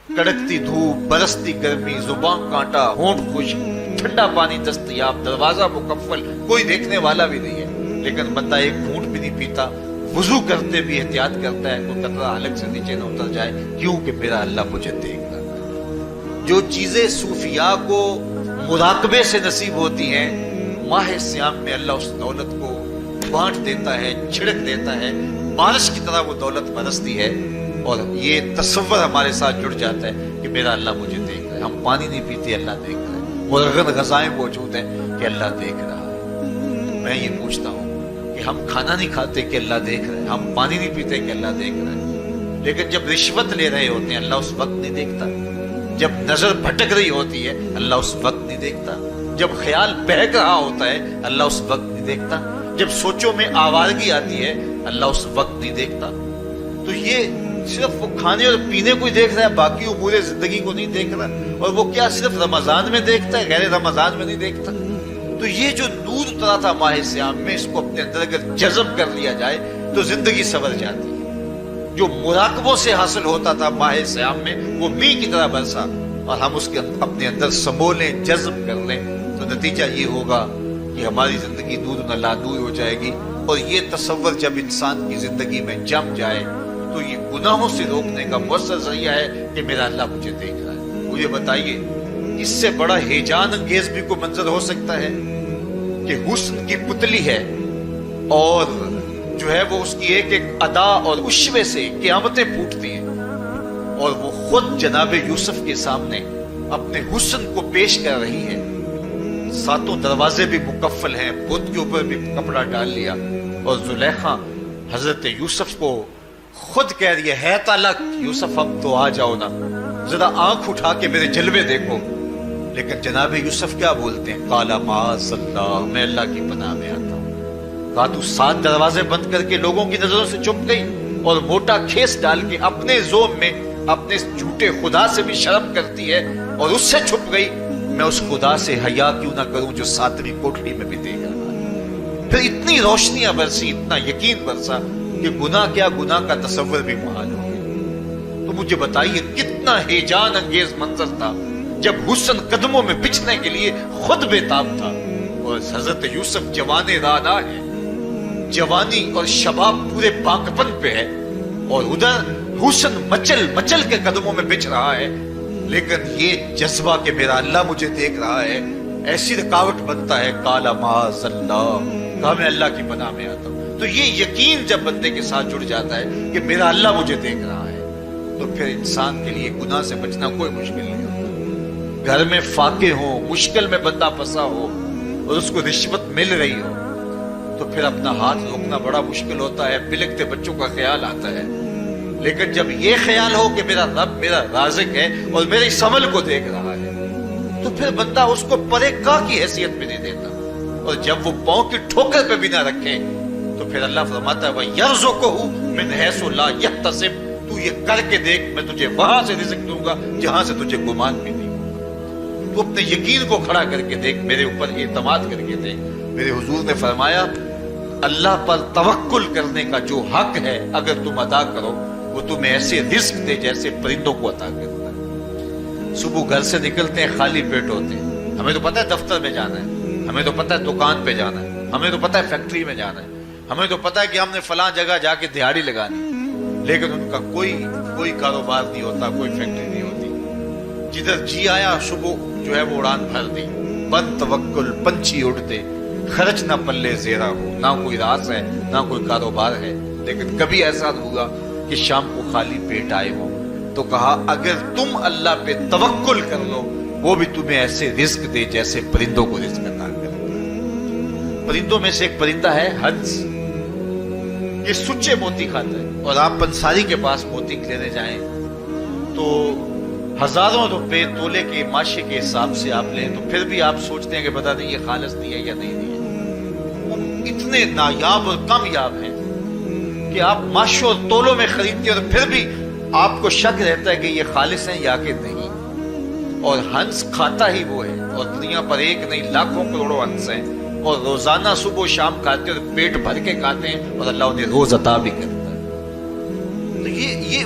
کڑکتی دھوپ، برستی گرمی، زبان کانٹا، ہونٹ خشک، ٹھنڈا پانی دستیاب، دروازہ مکفل، کوئی دیکھنے والا بھی نہیں ہے، لیکن بندہ ایک گھونٹ بھی نہیں پیتا، وضو کرتے بھی احتیاط کرتا ہے کوئی قطرہ حلق سے نیچے نہ اتر جائے، کیوں کہ میرا اللہ مجھے دیکھ رہا ہے۔ جو چیزیں صوفیاء کو مراقبے سے نصیب ہوتی ہیں، ماہ سیام میں اللہ اس دولت کو بانٹ دیتا ہے، چھڑک دیتا ہے، بارش کی طرح وہ دولت برستی ہے، اور یہ تصور ہمارے ساتھ جڑ جاتا ہے کہ میرا اللہ مجھے دیکھ رہا ہے۔ ہم پانی نہیں پیتے، اللہ دیکھ رہا ہے، مرغن غذائیں موجود ہیں کہ اللہ دیکھ رہا ہے۔ میں یہ پوچھتا ہوں کہ ہم کھانا نہیں کھاتے کہ اللہ دیکھ رہا ہے، ہم پانی نہیں پیتے کہ اللہ دیکھ رہا ہے، لیکن جب رشوت لے رہے ہوتے ہیں اللہ اس وقت نہیں دیکھتا، جب نظر بھٹک رہی ہوتی ہے اللہ اس وقت نہیں دیکھتا، جب خیال بہک رہا ہوتا ہے اللہ اس وقت نہیں دیکھتا، جب سوچوں میں آوارگی آتی ہے اللہ اس وقت نہیں دیکھتا۔ تو یہ صرف وہ کھانے اور پینے کو ہی دیکھ رہا ہے، باقی امور زندگی کو نہیں دیکھ رہا، اور وہ کیا صرف رمضان میں دیکھتا ہے، غیر رمضان میں نہیں دیکھتا۔ تو یہ جو نور اترا تھا ماہ سیام میں، اس کو اپنے اندر اگر جذب کر لیا جائے تو زندگی سنور جاتی ہے۔ جو مراقبوں سے حاصل ہوتا تھا ماہ سیام میں، وہ میںہ کی طرح برسا، اور ہم اس کے اپنے اندر سمولیں، جذب کر لیں، تو نتیجہ یہ ہوگا کہ ہماری زندگی نور نلا نور ہو جائے گی۔ اور یہ تصور جب انسان کی زندگی میں جم جائے تو یہ گناہوں سے روکنے کا مؤثر ذریعہ ہے کہ میرا اللہ مجھے دیکھ رہا ہے۔ مجھے بتائیے اس سے بڑا ہیجان انگیز بھی کوئی منظر ہو سکتا ہے کہ حسن کی پتلی ہے، اور جو ہے وہ اس کی ایک ایک ادا اور اشوے سے قیامتیں پھوٹتی ہیں، اور وہ خود جناب یوسف کے سامنے اپنے حسن کو پیش کر رہی ہے، ساتوں دروازے بھی مکفل ہیں، بت کے اوپر بھی کپڑا ڈال لیا، اور زلیخا حضرت یوسف کو خود کہہ رہی ہے تالک یوسف اب تو آ جاؤ نا، ذرا آنکھ اٹھا کے میرے جلوے دیکھو۔ لیکن جناب یوسف کیا بولتے ہیں؟ قال معاذ اللہ، میں اللہ کی پناہ میں آتا ہوں۔ کہا تو 7 دروازے بند کر کے لوگوں کی نظروں سے چھپ گئی، اور موٹا کھیس ڈال کے اپنے زوم میں اپنے جھوٹے خدا سے بھی شرم کرتی ہے اور اس سے چھپ گئی، میں اس خدا سے حیا کیوں نہ کروں جو 7ویں کوٹری میں بھی دیکھ رہا ہے۔ پھر اتنی روشنیاں برسی، اتنا یقین برسا کہ گناہ کیا، گناہ کا تصور بھی محال ہو گیا۔ تو مجھے بتائیے کتنا ہیجان انگیز منظر تھا جب حسن قدموں میں بچھنے کے لیے خود بےتاب تھا، اور حضرت یوسف جوان رانا ہے، جوانی اور شباب پورے پاکپن پہ ہے، اور ادھر حسن مچل مچل کے قدموں میں بچھ رہا ہے، لیکن یہ جذبہ کہ میرا اللہ مجھے دیکھ رہا ہے ایسی رکاوٹ بنتا ہے۔ قال معاذ اللہ، کہا میں اللہ کی پناہ میں آتا ہوں۔ تو یہ یقین جب بندے کے ساتھ جڑ جاتا ہے کہ میرا اللہ مجھے دیکھ رہا ہے، تو پھر انسان کے لیے گناہ سے بچنا کوئی مشکل نہیں ہوتا۔ گھر میں فاقے ہوں، مشکل میں بندہ پھنسا ہو اور اس کو رشوت مل رہی ہو، تو پھر اپنا ہاتھ روکنا بڑا مشکل ہوتا ہے، بلکتے بچوں کا خیال آتا ہے۔ لیکن جب یہ خیال ہو کہ میرا رب میرا رازق ہے اور میرے اس عمل کو دیکھ رہا ہے، تو پھر بندہ اس کو پرے کا کی حیثیت میں نہیں دیتا، اور جب وہ پاؤں کی ٹھوکر پہ بھی نہ رکھے تو پھر اللہ فرماتا ہے وَيَرْزُقْهُ مِنْ حَيْثُ لَا يَحْتَسِبُ، تو یہ کر کے دیکھ میں تجھے وہاں سے رزق دوں گا جہاں سے تجھے گمان بھی نہیں ہوگا۔ تو اپنے یقین کو کھڑا کر کے دیکھ، میرے اوپر اعتماد کر کے دیکھ۔ میرے حضور نے فرمایا اللہ پر توکل کرنے کا جو حق ہے اگر تم ادا کرو، وہ تمہیں ایسے رزق دے جیسے پرندوں کو عطا کرتا ہے۔ صبح گھر سے نکلتے ہیں خالی پیٹ ہوتے ہیں، ہمیں تو پتہ ہے دفتر میں جانا ہے، ہمیں تو پتہ ہے دکان پہ جانا ہے، ہمیں تو پتہ ہے فیکٹری میں جانا ہے، ہمیں تو پتہ ہے کہ ہم نے فلاں جگہ جا کے دہاڑی لگانی، لیکن ان کا کوئی کاروبار نہیں ہوتا، کوئی فیکٹری نہیں ہوتی۔ جدھر جی آیا صبح جو ہے وہ اڑان بھر دی، بند توکل، پنچھی اڑتے، خرچ نہ پلے زیرہ ہو، نہ کوئی راز ہے نہ کوئی کاروبار ہے۔ لیکن کبھی ایسا ہوا کہ شام کو خالی پیٹ آئے ہو، تو کہا اگر تم اللہ پہ توکل کر لو وہ بھی تمہیں ایسے رزق دے جیسے پرندوں کو رزق عطا کرتا ہے۔ پرندوں میں سے ایک پرندہ ہے ہنس، یہ سچے موتی کھاتا ہے، اور آپ پنساری کے پاس موتی لینے جائیں تو ہزاروں روپے تولے کے ماشے کے حساب سے آپ لیں، تو پھر بھی آپ سوچتے ہیں کہ پتہ نہیں یہ خالص دی ہے یا نہیں دی ہے۔ وہ اتنے نایاب اور کامیاب ہیں کہ آپ ماشوں اور تولوں میں خریدتے ہیں اور پھر بھی آپ کو شک رہتا ہے کہ یہ خالص ہیں یا کہ نہیں۔ اور ہنس کھاتا ہی وہ ہے، اور دنیا پر ایک نہیں لاکھوں کروڑوں ہنس ہیں، اور روزانہ صبح و شام کھاتے ہیں اور پیٹ بھر کے کھاتے ہیں، اور اللہ انہیں روز عطا بھی کرتا ہے۔ تو یہ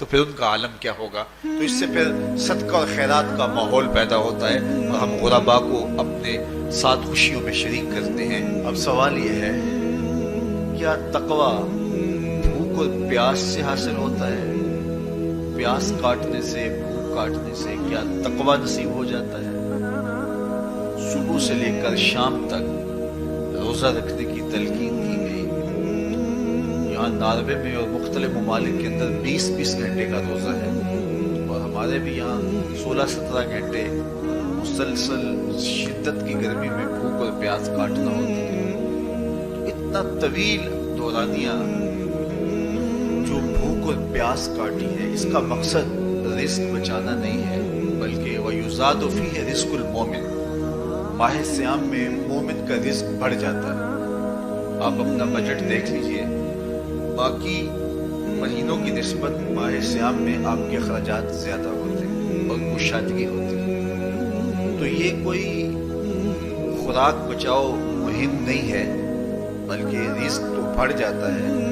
تو پھر ان کا عالم کیا ہوگا. تو اس سے پھر صدقہ اور خیرات کا ماحول پیدا ہوتا ہے اور ہم غربا کو اپنے ساتھ خوشیوں میں شریک کرتے ہیں. اب سوال یہ ہے، کیا تقویٰ بھوک اور پیاس سے حاصل ہوتا ہے؟ پیاس کاٹنے سے، بھوک کاٹنے سے کیا تقویٰ نصیب ہو جاتا ہے؟ صبح سے لے کر شام تک روزہ رکھنے کی تلقین کی گئی. یہاں ناروے میں اور مختلف ممالک کے اندر 20 گھنٹے کا روزہ ہے، اور ہمارے بھی یہاں 16-17 گھنٹے مسلسل شدت کی گرمی میں بھوک اور پیاس کاٹنا ہوتی ہے. اتنا طویل دورانیہ جو بھوک اور پیاس کاٹی ہے، اس کا مقصد رزق بچانا نہیں ہے، بلکہ وَيُزَادُ فِيهِ رِزْقُ الْمُؤْمِنِ. ماہ سیام میں مومن کا رزق بڑھ جاتا ہے. آپ اپنا بجٹ دیکھ لیجئے، باقی مہینوں کی نسبت ماہ سیام میں آپ کے اخراجات زیادہ ہوتے ہیں اور کشادگی ہوتی ہے. تو یہ کوئی خوراک بچاؤ مہم نہیں ہے، بلکہ رزق تو بڑھ جاتا ہے.